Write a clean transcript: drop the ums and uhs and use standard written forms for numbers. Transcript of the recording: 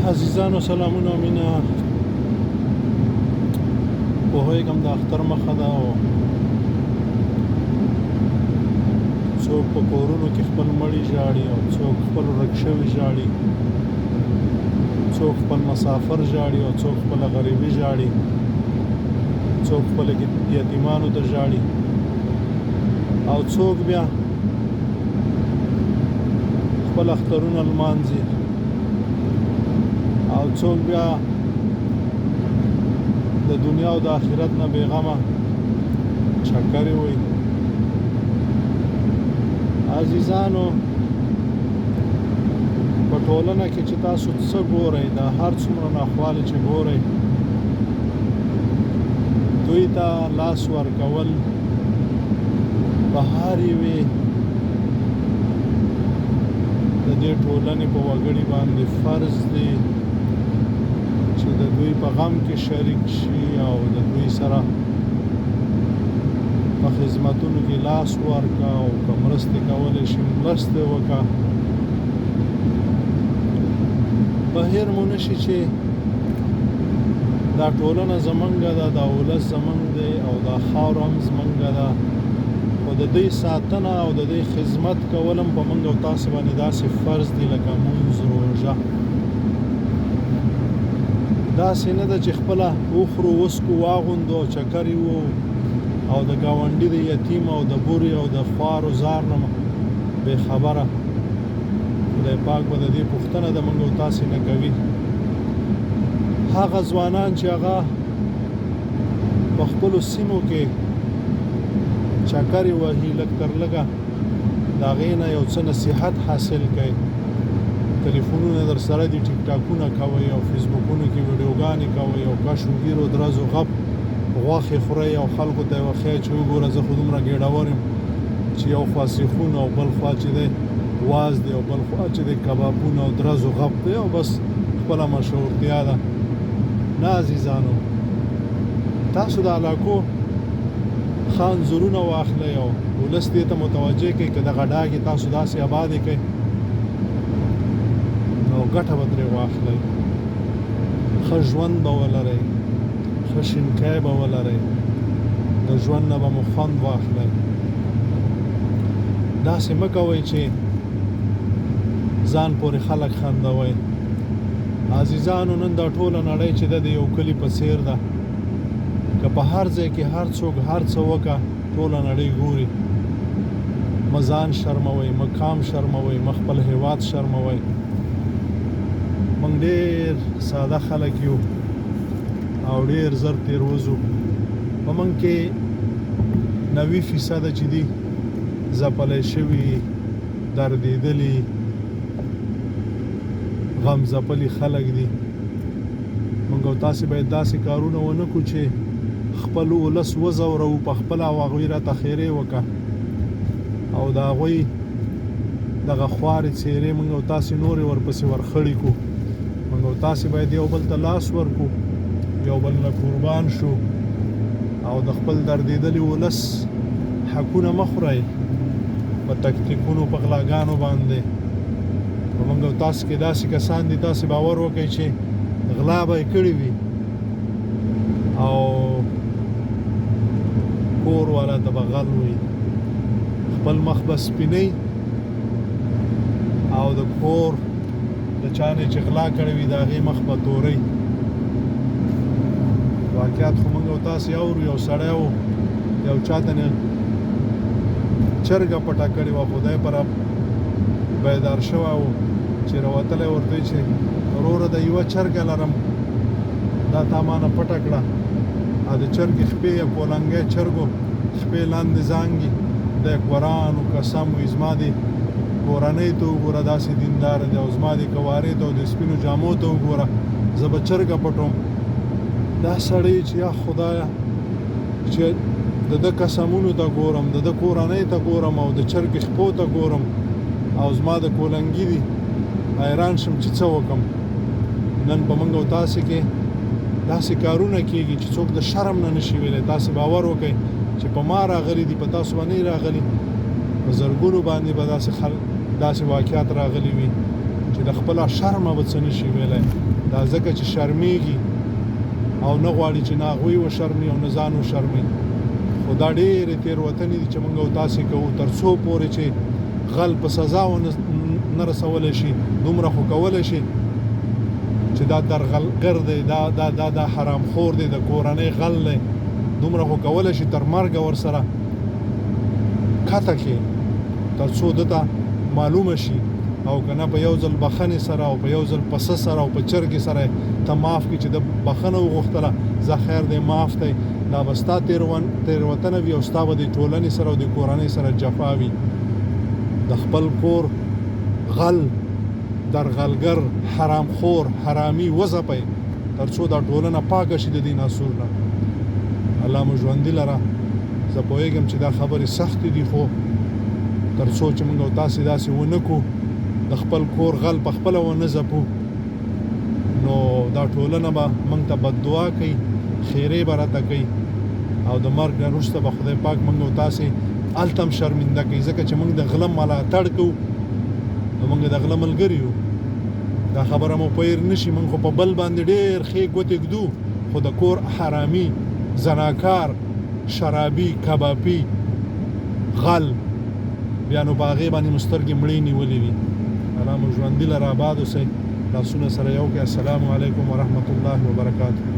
عزیزانو سلامونه او مینه پوهېږم د اختر مخه ده او څوک په کورونو کې خپل مړي ژاړي او څوک خپل ورک شوي ژاړي، څوک خپل مسافر ژاړي او څوک خپله غریبي ژاړي، څوک خپل یتیمانو ته ژاړي او څوک بیا خپل اخترونه لمانځي او څوک بیا د دنیا او د آخرت نه بېغمه چکرې وي. عزیزانو په ټولنه کې چې تاسو څه ګورئ، دا هر څومره ناخوالې چې ګورئ، دوی ته لاس ورکول په هر یوې د دې ټولنې په وګړي باندې فرض دی چې د دوی په غم کې شریک شي او د دوی سره په خدمتونو کې لاس ورکړه او که مرستې کولی شي مرستې وکړه. بهر مو نه شي چې دا ټولنه زمونږ ده، دا ولس زمونږ دی او دا خاوره هم زمونږ ده، خو د دوی ساتنه او د دوی خدمت کول هم په موږ او تاسو باندې داسې فرض دی لکه مونځ، روژه. داسې نه ده چې خپله وخورو وسکو واغوندو او چکر یې او د ګاونډي د یتیم او د بورې او د خوار و زار نه بې خبره. خدای پاک به د دې پوښتنه د موږ او تاسې نه کوي. هغه ځوانان چې هغه په خپلو سیمو کې چکرې وهي، لږ تر لږه د هغې نه یو څه نصیحت حاصل کوي. تلیفونونه در سره دي، ټیک ټاکونه کوئ او فیسبوکونو کې ویډیوګانې کوئ او کش و ګیر و درز و غپ غوښې خورئ او خلکو ته یې وښیئ چې وګوره زه خو دومره ګېډور یم چې یو خوا سیخون او بل خوا چې دی واز دی او بل خوا چې دی کبابونه او درز و غپ دی او بس خپله مشهورتیا ده. نه عزیزانو، تاسو د علاقو ښه انځورونه واخلئ او ولس دې ته متوجه کړئ که دغه ډاګې تاسو داسې ابادې کړئ نو ګټه به ترې واخلئ. ښه ژوند به ولرئ، ښه شینکی به ولرئ، د ژوند نه به مو خوند واخلئ. داسې مه کوئ چې ځان پورې خلک خندوئ. عزیزانو نن دا ټوله نړۍ چې ده د یو کلي په څیر ده، که په هر ځای کې هر څوک هر څه وکړه ټوله نړۍ ګوري. مه ځان شرموئ، مه قام شرموئ، مه خپل هېواد شرموئ. موږ ډېر ساده خلک یو او ډېر زر تېروځو. په موږ کې 90% چې دي ځپلی شوي، دردېدلي، غم ځپلي خلک دي. موږ او تاسې باید داسې کارونه ونه کړو چې خپل ولس وځورو په خپله او هغوی راته خیرې وکړه او د هغوی دغه خوارې څېرې موږ او تاسې نورې ورپسې ورخړې کړو. موږ او تاسې باید یو بل ته لاس ورکړو، یو بل نه قربان شو او د خپل دردېدلي ولس حقونه مه خورئ په تکتیکونو په غلاګانو باندې. په موږ او تاسو کې داسې کسان دي، تاسې باور وکړئ چې غلا به یې کړې وي او کور والا ته به غل وي، خپل مخ به سپینئ او د کور د چا نه چې غلا کړې وي د هغې مخ به تورئ. واقعات خو موږ او تاسې اورو. یو سړی و، یو چاته نه چرګه پټه کړې وه، خدای پر بیدار شوی و چې راوتلی ورته وایي چې وروره د یوه چرګه لرم، دا تا مانه پټه کړه. د چرګې خپې یا کولنګی چرګو خپې لاندې زانګي. دی قرآن و قسم وي زما دې کورنۍ ته وګوره داسې دیندار دی او زما دې کوارې ته او د سپینو جامو ته وګوره، زه به چرګه پټوم. دا سړی چې یا خدایه چې د ده قسمونو ته ګورم، د ده کورنۍ ته ګورم او د چرګې خپو ته ګورم او زما د کولنګي دي، حیران شم چې څه وکړم. نن په موږ او تاسې کې داسې کارونه کېږي چې څوک د شرم نه نشي ویلی. تاسې باور وکړئ چې په ما راغلي دي، په تاسو باندې راغلي، په زرګونو باندې به داسې واقعات راغلي وي. چې د خپله شرمه به څه نشي ویلی دا ځکه چې شرمېږي او نه غواړي چې نه هغوی وشرمي او نه ځان وشرمي خو دا ډېرې تېروتنې دي چې موږ او تاسې کوو تر څو پورې چې غل په سزا نه رسولی شي دومره خو کولی شي چې دا درغلګر دی دا حرامخور دی د کورنۍ غل دی دومره خو کولی شي تر مرګه ورسره کته کې تر څو دته معلومه شي او که نه په یو ځل بخنې سره او په یو ځل پسه سره او په چرګې سره ته معاف کړي چې د بخنه وغوښتله زه خیر دی معاف دی دا به ستا تېروتنه وي او ستا به د ټولنې سره او د کورنۍ سره جفا وي د خپل کور غل درغلګر حرامخور حرامي وځپئ تر څو دا ټولنه پاکه شي د دې ناسور نه الله مو ژوندي لره زه پوهېږم چې دا خبرې سختې دي خو تر څو چې موږ او تاسې داسې ونه کړو د خپل کور غل په خپله ونه ځپو نو دا ټولنه به موږ ته بددعا کوي خیرې به راته کوي او د مرګ نه وروسته به خدای پاک موږ او تاسې هلته هم شرمنده کوي ځکه چې موږ د غله ملاتړ کوو نو موږ د غله ملګري یو دا خبره مو پیر نشي موږ خو په بل باندې ډېر ښې ګوتې ږدو خو د کور حرامي زناکار شرابي کبابي غل بیا نو په هغې باندې مو سترګې مړې نیولې وي الله مو ژوندي لره آباد اوسئ لاسونه سره یو کړئ السلام علیکم ورحمت الله وبرکاته